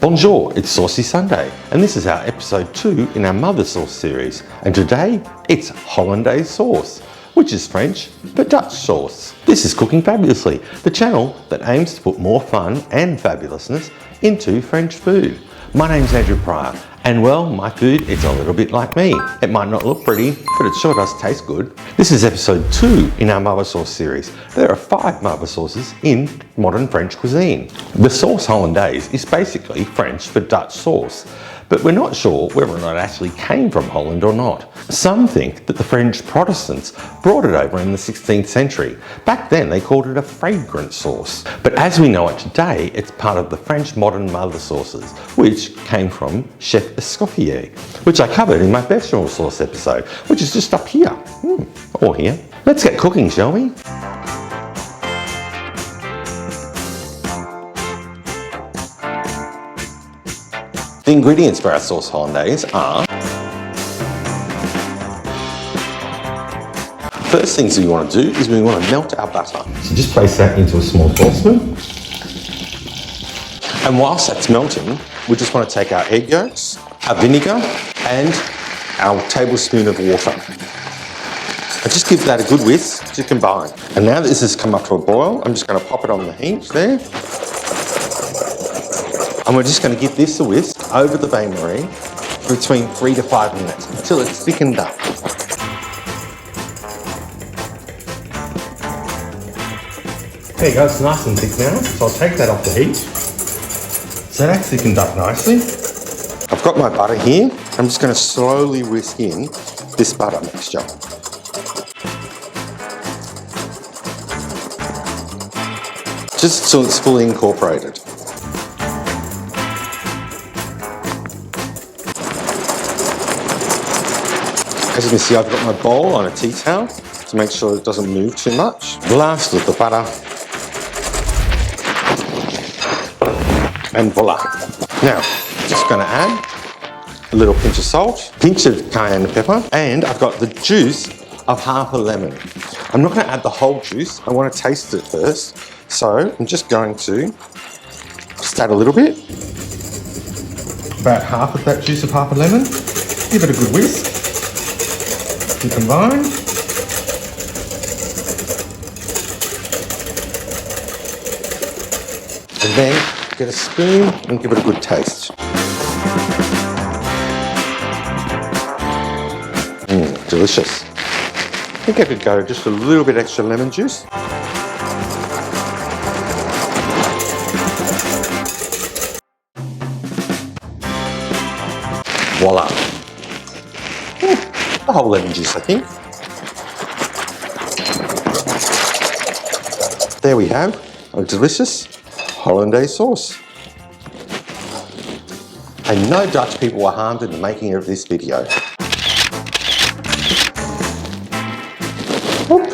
Bonjour, it's Saucy Sunday, and this is our episode 2 in our mother sauce series. And today, it's Hollandaise sauce, which is French for Dutch sauce. This is Cooking Fabulously, the channel that aims to put more fun and fabulousness into French food. My name's Andrew Pryor, and well, my food is a little bit like me. It might not look pretty, but it sure does taste good. This is episode 2 in our mother sauce series. There are 5 mother sauces in modern French cuisine. The sauce Hollandaise is basically French for Dutch sauce, but we're not sure whether or not it actually came from Holland or not. Some think that the French Protestants brought it over in the 16th century. Back then they called it a fragrant sauce. But as we know it today, it's part of the French modern mother sauces, which came from Chef Escoffier, which I covered in my vegetable sauce episode, which is just up here, or here. Let's get cooking, shall we? The ingredients for our sauce Hollandaise are, first things we want to do is we want to melt our butter. So just place that into a small saucepan. And whilst that's melting, we just want to take our egg yolks, our vinegar, and our tablespoon of water. And just give that a good whisk to combine. And now that this has come up to a boil, I'm just going to pop it on the heat there. And we're just going to give this a whisk over the bain-marie for between 3 to 5 minutes until it's thickened up. There you go, it's nice and thick now, so I'll take that off the heat. So that's thickened up nicely. I've got my butter here. I'm just going to slowly whisk in this butter mixture. Just so it's fully incorporated. As you can see, I've got my bowl on a tea towel to make sure it doesn't move too much. Blast with the butter. And voila. Now, just going to add a little pinch of salt, pinch of cayenne pepper, and I've got the juice of half a lemon. I'm not going to add the whole juice. I want to taste it first. So I'm just going to just add a little bit. About half of that juice of half a lemon. Give it a good whisk. And combine. And then get a spoon and give it a good taste. Delicious. I think I could go just a little bit extra lemon juice. Voila. The whole lemon juice, I think. There we have a delicious Hollandaise sauce. And no Dutch people were harmed in the making of this video. Oop.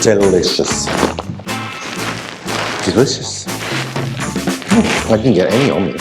Delicious. Delicious. I didn't get any on me.